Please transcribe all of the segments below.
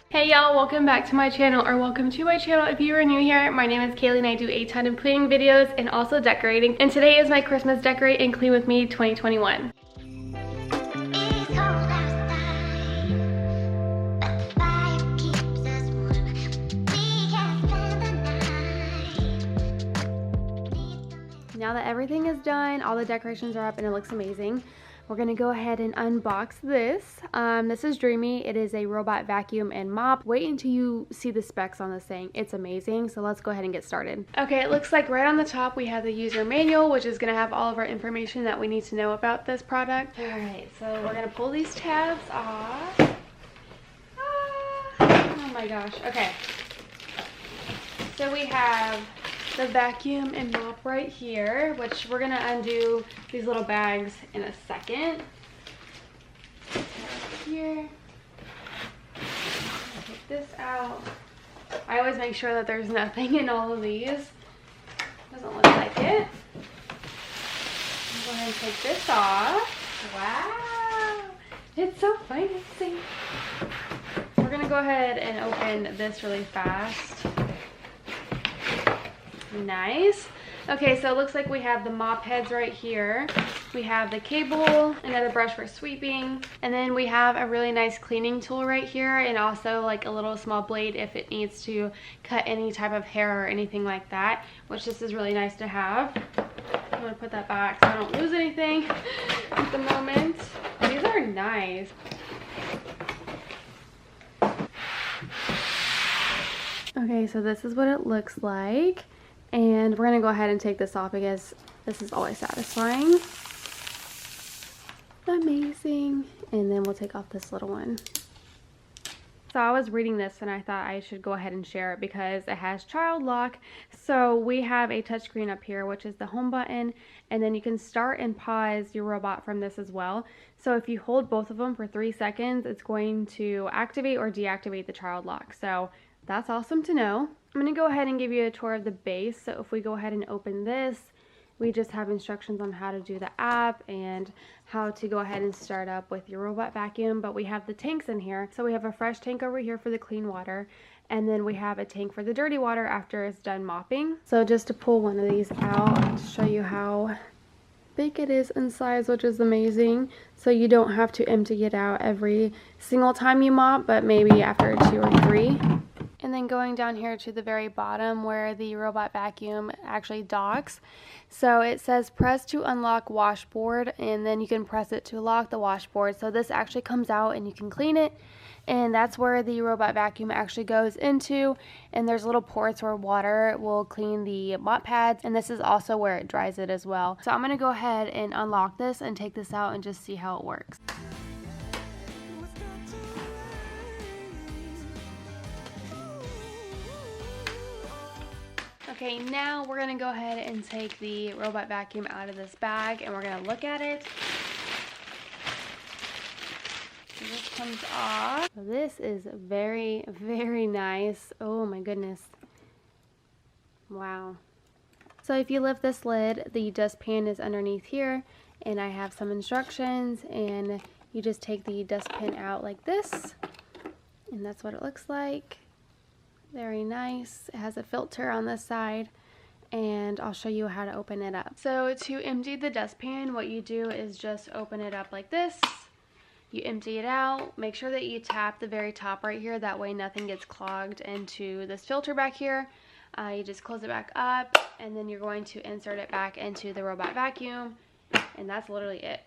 Hey y'all, welcome back to my channel, or welcome to my channel if you are new here. My name is Kayle and I do a ton of cleaning videos and also decorating. And today is my Christmas Decorate and Clean With Me 2021. Now that everything is done, all the decorations are up and it looks amazing, we're gonna go ahead and unbox this. This is Dreame. It is a robot vacuum and mop. Wait until you see the specs on this thing. It's amazing. So let's go ahead and get started. Okay, it looks like right on the top we have the user manual, which is gonna have all of our information that we need to know about this product. All right, so we're gonna pull these tabs off. Oh my gosh, okay. So we have the vacuum and mop right here, which we're gonna undo these little bags in a second. Here, take this out. I always make sure that there's nothing in all of these. Doesn't look like it. Go ahead and take this off. Wow, it's so fancy. We're gonna go ahead and open this really fast. Nice. Okay, so it looks like we have the mop heads right here. We have the cable, another brush for sweeping, and then we have a really nice cleaning tool right here, and also like a little small blade if it needs to cut any type of hair or anything like that, which this is really nice to have. I'm gonna put that back so I don't lose anything at the moment. These are nice. Okay, so this is what it looks like. And we're gonna go ahead and take this off because this is always satisfying. Amazing. And then we'll take off this little one. So I was reading this and I thought I should go ahead and share it because it has child lock. So we have a touchscreen up here, which is the home button, and then you can start and pause your robot from this as well. So if you hold both of them for 3 seconds, it's going to activate or deactivate the child lock. So that's awesome to know. I'm going to go ahead and give you a tour of the base. So if we go ahead and open this, we just have instructions on how to do the app and how to go ahead and start up with your robot vacuum. But we have the tanks in here. So we have a fresh tank over here for the clean water. And then we have a tank for the dirty water after it's done mopping. So just to pull one of these out to show you how big it is in size, which is amazing. So you don't have to empty it out every single time you mop, but maybe after 2 or 3. And then going down here to the very bottom where the robot vacuum actually docks. So it says press to unlock washboard, and then you can press it to lock the washboard. So this actually comes out and you can clean it. And that's where the robot vacuum actually goes into. And there's little ports where water will clean the mop pads. And this is also where it dries it as well. So I'm going to go ahead and unlock this and take this out and just see how it works. Okay, now we're going to go ahead and take the robot vacuum out of this bag and we're going to look at it. So this comes off. So this is very, very nice. Oh my goodness. Wow. So if you lift this lid, the dustpan is underneath here, and I have some instructions, and you just take the dustpan out like this, and that's what it looks like. Very nice. It has a filter on this side, and I'll show you how to open it up. So to empty the dustpan, what you do is just open it up like this. You empty it out. Make sure that you tap the very top right here. That way nothing gets clogged into this filter back here. You just close it back up, and then you're going to insert it back into the robot vacuum, and that's literally it.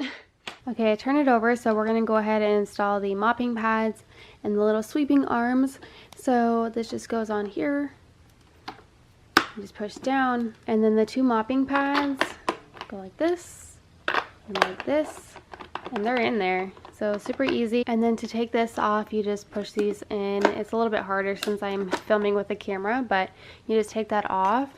Okay, I turn it over, so we're going to go ahead and install the mopping pads and the little sweeping arms. So this just goes on here. You just push down, and then the 2 mopping pads go like this and like this, and they're in there. So super easy. And then to take this off, you just push these in. It's a little bit harder since I'm filming with the camera, but you just take that off.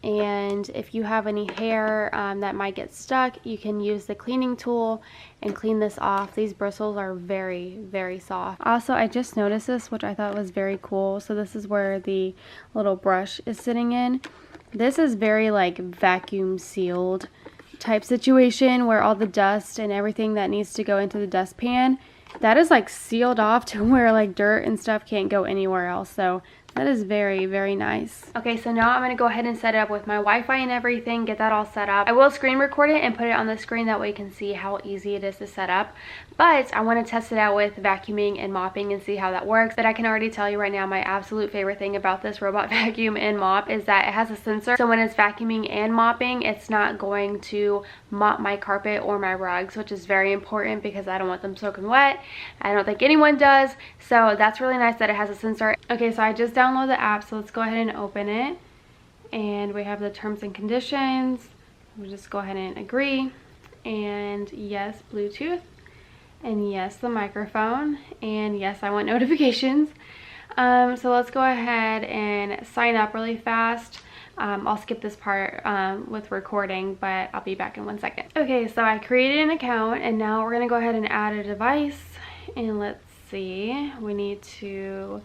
and if you have any hair that might get stuck, you can use the cleaning tool and clean this off. These bristles are very, very soft. Also, I just noticed this, which I thought was very cool. So this is where the little brush is sitting in. This is very like vacuum sealed type situation, where all the dust and everything that needs to go into the dustpan, that is like sealed off to where like dirt and stuff can't go anywhere else. So that is very, very nice. Okay, so now I'm going to go ahead and set it up with my Wi-Fi and everything, get that all set up. I will screen record it and put it on the screen, that way you can see how easy it is to set up. But I want to test it out with vacuuming and mopping and see how that works. But I can already tell you right now, my absolute favorite thing about this robot vacuum and mop is that it has a sensor. So when it's vacuuming and mopping, it's not going to mop my carpet or my rugs, which is very important because I don't want them soaking wet. I don't think anyone does. So that's really nice that it has a sensor. Okay, so I just download the app, so let's go ahead and open it, and we have the terms and conditions. We'll just go ahead and agree, and yes, Bluetooth, and yes, the microphone, and yes, I want notifications. So let's go ahead and sign up really fast. I'll skip this part with recording, but I'll be back in 1 second. Okay, so I created an account, and now we're gonna go ahead and add a device, and let's see, we need to,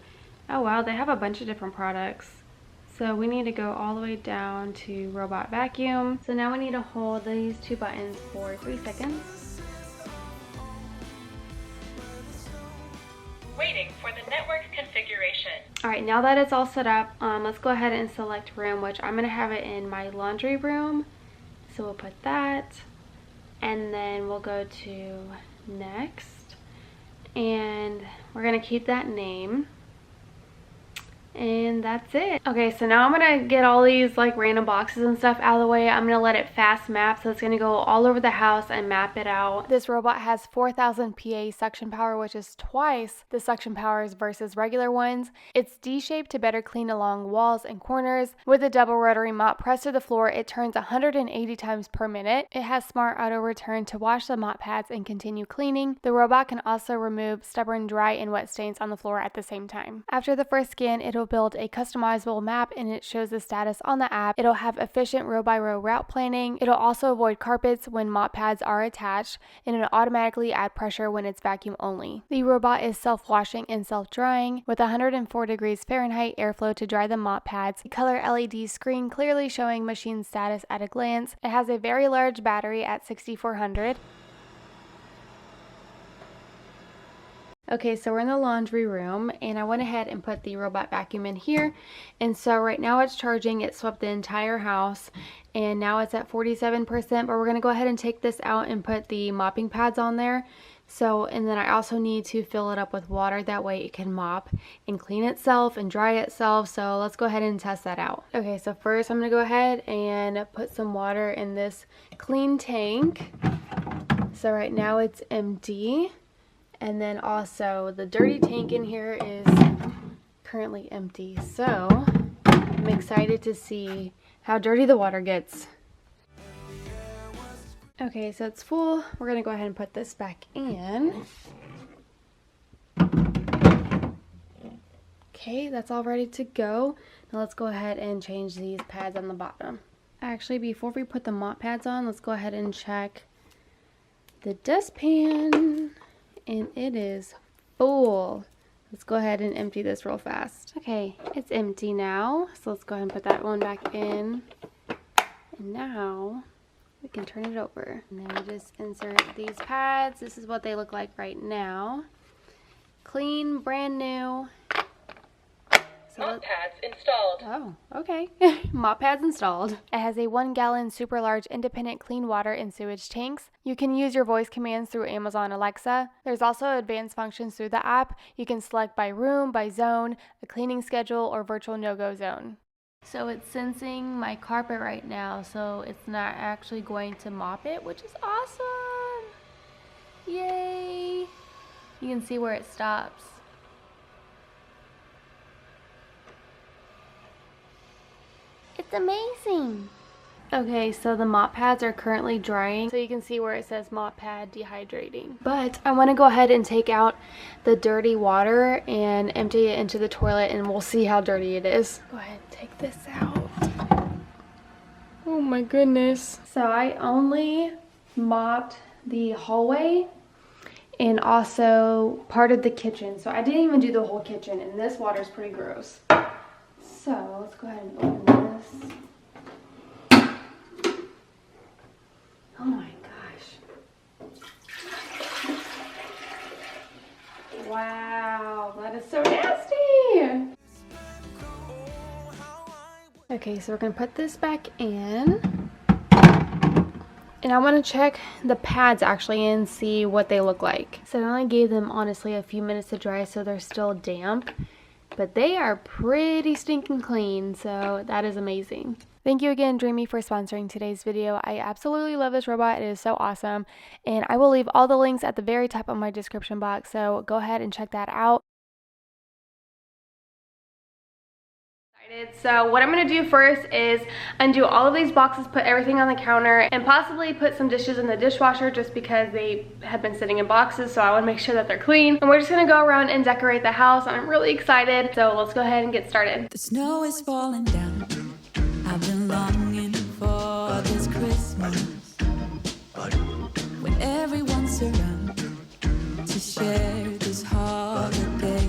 oh wow, they have a bunch of different products. So we need to go all the way down to robot vacuum. So now we need to hold these two buttons for 3 seconds. Waiting for the network configuration. All right, now that it's all set up, let's go ahead and select room, which I'm gonna have it in my laundry room. So we'll put that, and then we'll go to next, and we're gonna keep that name. And that's it. Okay, so now I'm gonna get all these like random boxes and stuff out of the way. I'm gonna let it fast map, so it's gonna go all over the house and map it out. This robot has 4,000 PA suction power, which is twice the suction powers versus regular ones. It's D-shaped to better clean along walls and corners. With a double rotary mop pressed to the floor, it turns 180 times per minute. It has smart auto return to wash the mop pads and continue cleaning. The robot can also remove stubborn dry and wet stains on the floor at the same time. After the first scan, it'll build a customizable map, and it shows the status on the app. It'll have efficient row by row route planning. It'll also avoid carpets when mop pads are attached, and it'll automatically add pressure when it's vacuum only. The robot is self-washing and self-drying with 104 degrees Fahrenheit airflow to dry the mop pads. The color LED screen clearly showing machine status at a glance. It has a very large battery at 6400. Okay, so we're in the laundry room, and I went ahead and put the robot vacuum in here, and so right now it's charging. It swept the entire house, and now it's at 47%, but we're going to go ahead and take this out and put the mopping pads on there. So, and then I also need to fill it up with water, that way it can mop and clean itself and dry itself. So let's go ahead and test that out. Okay, so first I'm going to go ahead and put some water in this clean tank. So right now it's empty. And then also the dirty tank in here is currently empty. So I'm excited to see how dirty the water gets. Okay, so it's full. We're gonna go ahead and put this back in. Okay, that's all ready to go. Now let's go ahead and change these pads on the bottom. Actually, before we put the mop pads on, let's go ahead and check the dustpan. And it is full. Let's go ahead and empty this real fast. Okay, it's empty now. So let's go ahead and put that one back in. And now we can turn it over. And then we just insert these pads. This is what they look like right now. Clean, brand new. So mop pads installed. Oh, okay. Mop pads installed. It has a 1 gallon super large independent clean water and sewage tanks. You can use your voice commands through Amazon Alexa. There's also advanced functions through the app. You can select by room, by zone, a cleaning schedule, or virtual no-go zone. So it's sensing my carpet right now, so it's not actually going to mop it, which is awesome. Yay. You can see where it stops. It's amazing. Okay, so the mop pads are currently drying, so you can see where it says mop pad dehydrating. But I want to go ahead and take out the dirty water and empty it into the toilet, and we'll see how dirty it is. Go ahead and take this out. my goodness. So I only mopped the hallway and also part of the kitchen. So I didn't even do the whole kitchen, and this water is pretty gross. So let's go ahead and open this. Oh my gosh. Wow, that is so nasty. Okay, so we're gonna put this back in. And I want to check the pads actually and see what they look like. So I only gave them honestly a few minutes to dry, so they're still damp. But they are pretty stinking clean, so that is amazing. Thank you again, Dreame, for sponsoring today's video. I absolutely love this robot. It is so awesome. And I will leave all the links at the very top of my description box, so go ahead and check that out. So what I'm going to do first is undo all of these boxes, put everything on the counter, and possibly put some dishes in the dishwasher just because they have been sitting in boxes, so I want to make sure that they're clean. And we're just going to go around and decorate the house. I'm really excited, so let's go ahead and get started. The snow is falling down. I've been longing for this Christmas, when everyone's around to share this holiday.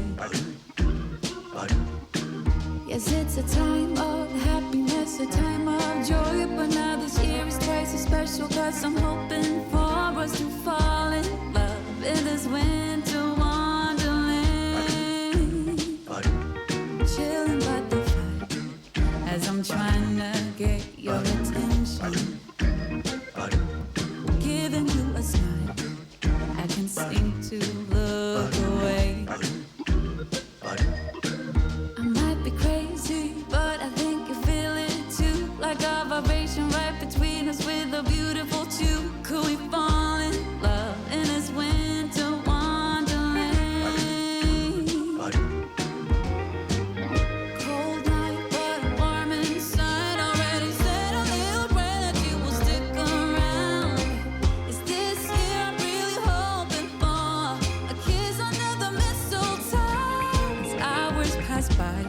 Yes, it's a time of happiness, a time of joy, but now this year is twice as special, cause I'm hoping for us to fall in love in this winter wonderland. Chilling by the fire as I'm trying to get your attention, giving you a smile, I can't seem to look away. Right between us with a beautiful two. Could we fall in love in this winter wonderland? Cold night but warm inside. Already said a little prayer that you will stick around. Is this year I'm really hoping for a kiss under the mistletoe? As hours pass by,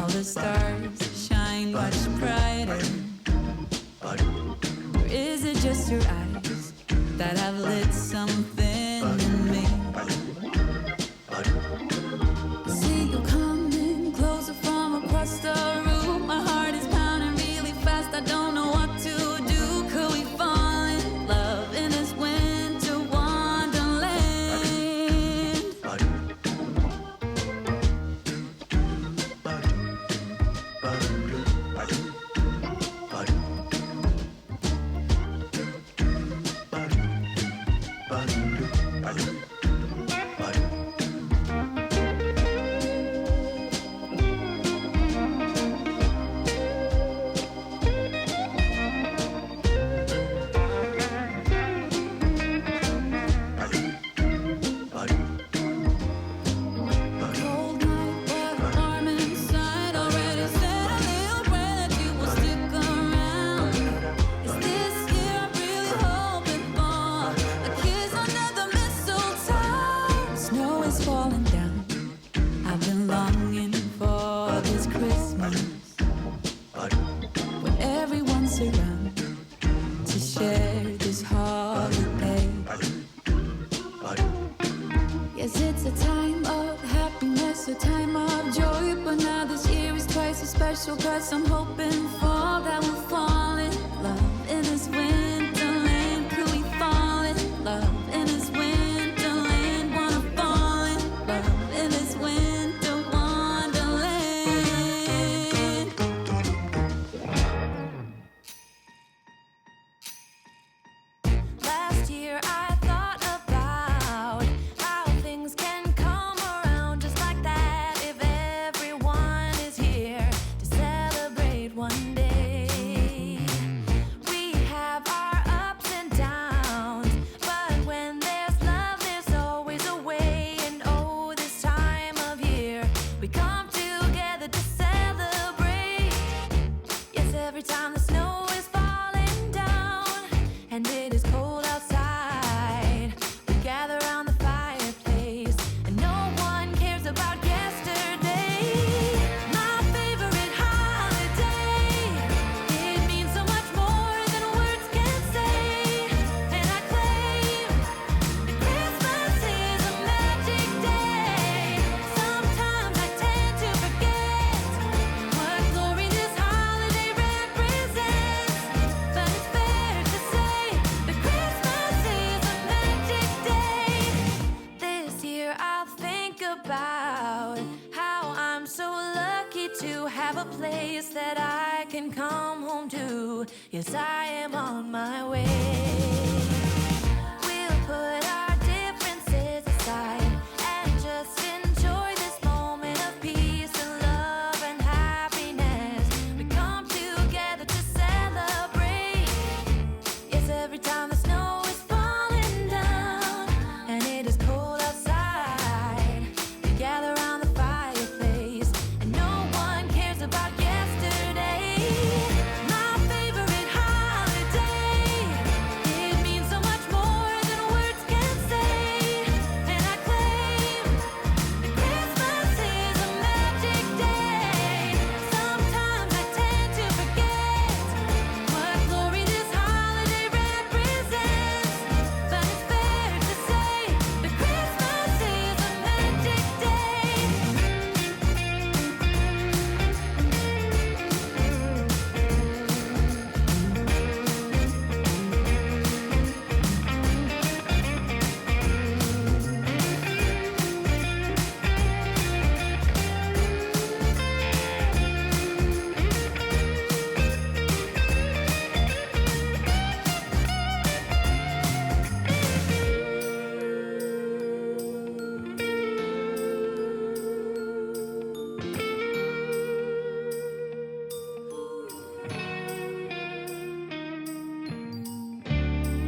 all the stars shine much brighter. Or is it just your eyes that have lit something in me? I see you coming closer from across the room. My heart is pounding really fast, I don't know what to do. Could we fall in love in this winter wonderland? Special, cause I'm hoping for that we'll fall in love in this winterland. Could we fall in love in this winterland? Wanna fall in love in this winter wonderland. Last year I thought about how things can come around just like that if everyone is here to celebrate one day. We have our ups and downs, but when there's love, there's always a way. And oh, this time of year, we come together to celebrate. Yes, every time the snow is falling down and it is cold outside, we gather around the fireplace and no one cares about yesterday. My favorite holiday, it means so much more place that I can come home to. Yes, I am on my way. We'll put our differences aside and just enjoy this moment of peace and love and happiness. We come together to celebrate. Yes, every time the snow is falling down and it is cold outside, we gather around the fireplace and no one cares about yesterday. My favorite holiday, it means so much more than words can say. And I claim that Christmas is a magic day. Sometimes I tend to forget what glory this holiday represents, but it's fair to say that Christmas is a magic day.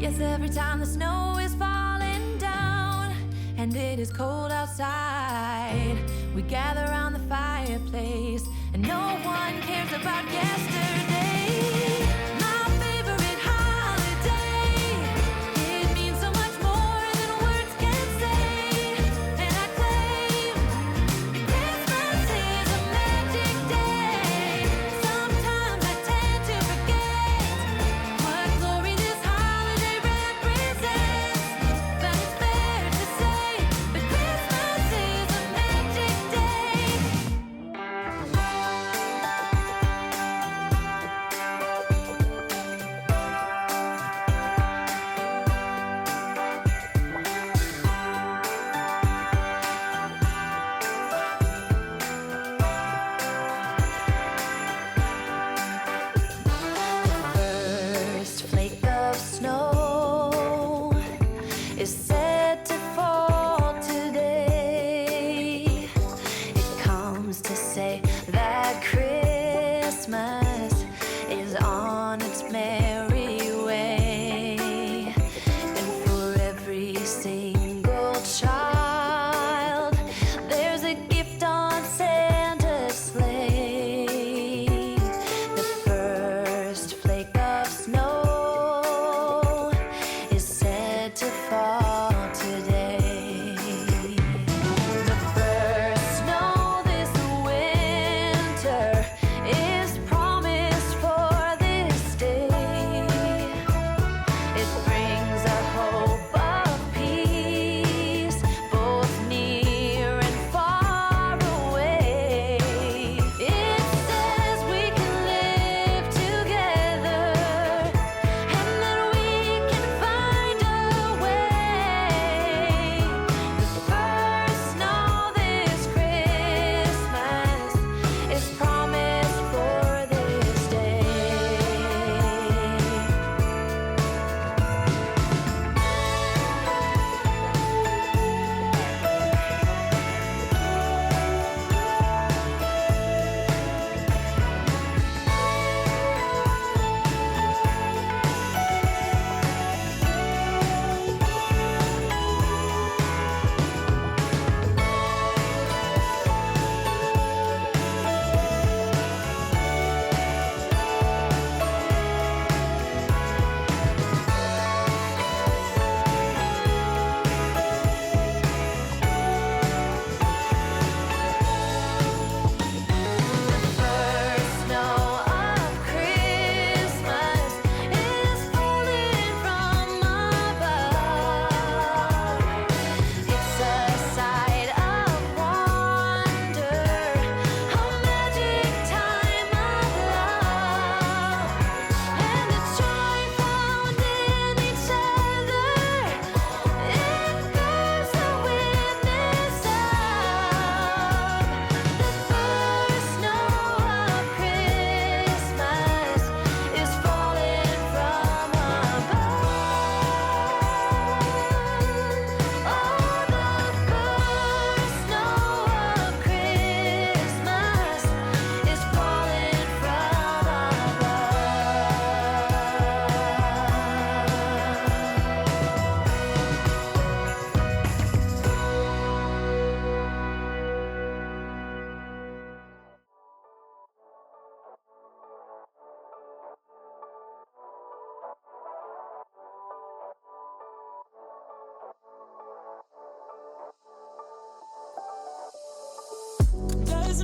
Yes, every time the snow is falling down and it is cold outside, we gather around the fireplace and no one cares about yesterday. My favorite holiday, it means so much more than words can say. And I claim Christmas is a magic day. Sometimes I tend to forget what glory this holiday represents, but it's fair to say that Christmas is a magic day.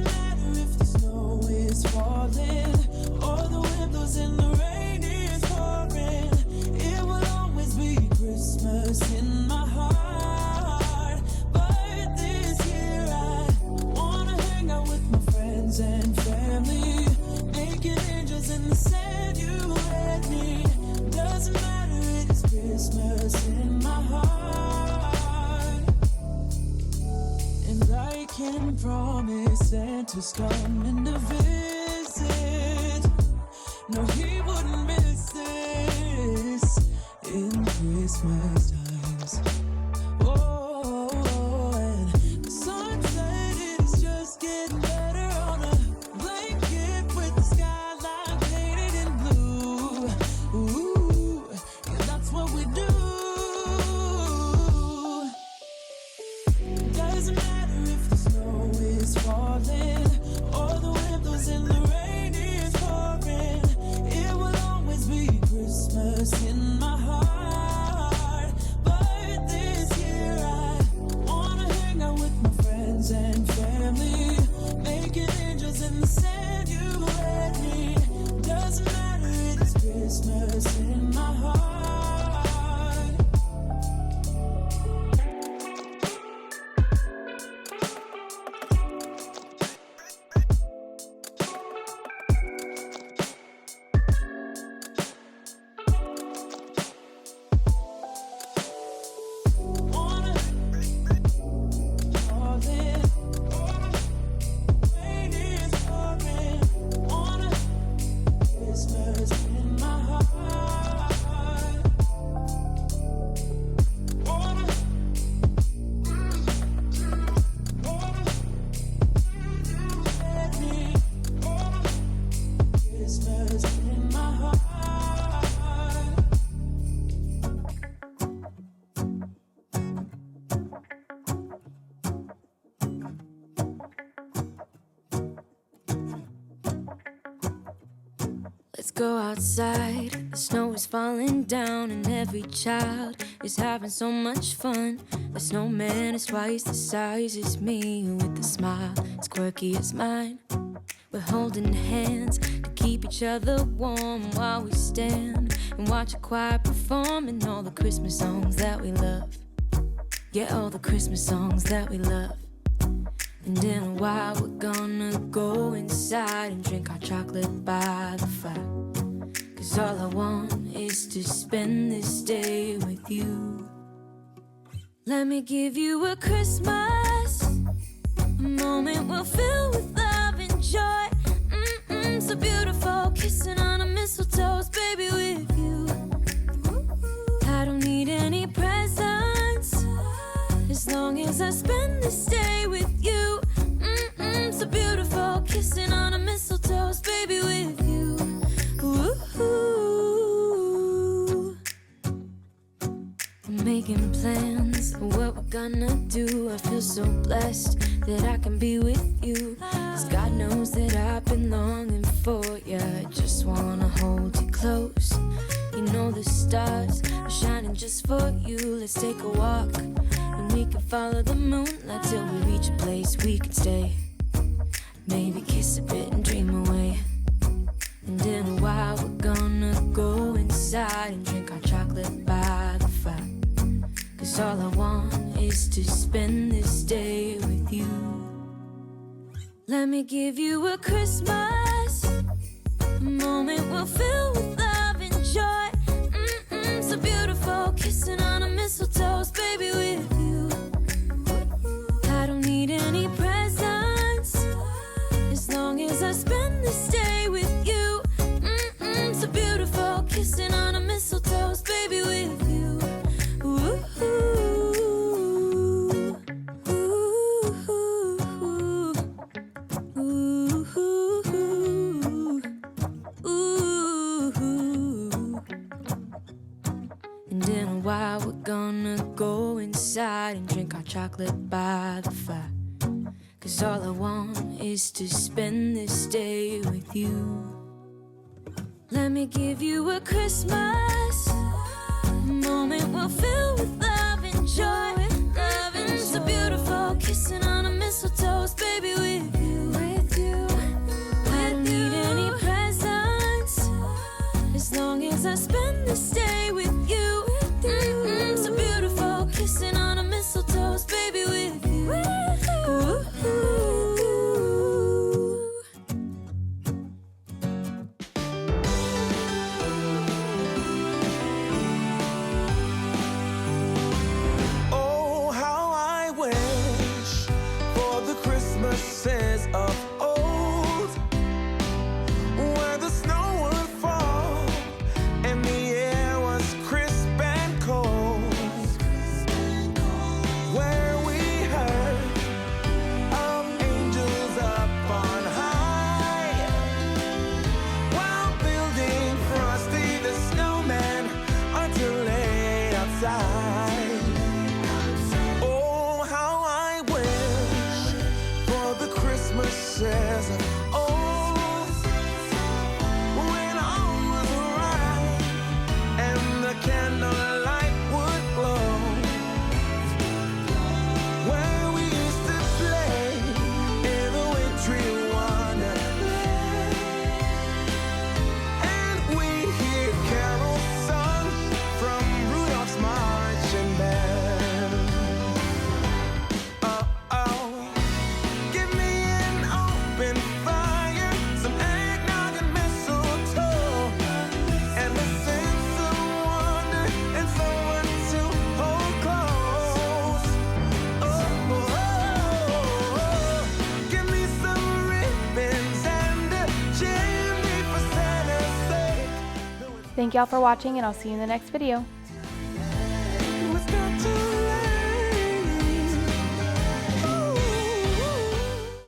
Doesn't matter if the snow is falling or the wind blows and the rain is pouring. It will always be Christmas in my heart. But this year I wanna hang out with my friends and family, making angels in the sand, you and me. Doesn't matter, it's Christmas in my heart. And I can promise Santa's coming to visit. No, he wouldn't miss this in Christmas times. Oh, and the sunset is just getting better on a blanket with the skyline painted in blue. Ooh, yeah, that's what we do. Doesn't matter if the snow is falling or the wind blows and the rain is pouring. It will always be Christmas in my heart. But this year I wanna hang out with my friends and family, making angels in the sand, you and me. Doesn't matter, it's Christmas in my heart. Wanna fall in, rain is pouring. Wanna Christmas in my heart. Wanna let me. Wanna Christmas in my heart. Let's go outside. The snow is falling down, and every child is having so much fun. The snowman is twice the size as me, with a smile as quirky as mine. We're holding hands to keep each other warm while we stand and watch a choir performing all the Christmas songs that we love. Yeah, all the Christmas songs that we love. And in a while we're gonna go inside and drink our chocolate by the fire. 'Cause all I want is to spend this day with you. Let me give you a Christmas, a moment we'll fill with love and joy. So beautiful, kissing on a mistletoe, baby, with you. I don't need any presents as long as I spend this day with you. So beautiful, kissing on a mistletoe, baby, with you. Ooh. I'm making plans of what we're gonna do. I feel so blessed that I can be with you. 'Cause God knows that I've been longing for you. I just wanna hold you close. You know the stars are shining just for you. Let's take a walk and we can follow the moonlight till we reach a place we can stay. Maybe kiss a bit and dream away. And in a while we're gonna go inside and drink our chocolate by the fire. 'Cause all I want is to spend this day with you. Let me give you a Christmas, a moment we'll fill with love and joy. So beautiful, kissing on a mistletoe, baby, with you. I don't need any presents as long as I spend this day with you. So beautiful, kissing on a mistletoe, baby, with you. Ooh. And in a while we're gonna go inside and drink our chocolate by the fire. 'Cause all I want is to spend this day with you. Let me give you a Christmas, a moment we'll fill with love and joy. Love and so beautiful, kissing on a mistletoe, baby, with you. Thank y'all for watching, and I'll see you in the next video.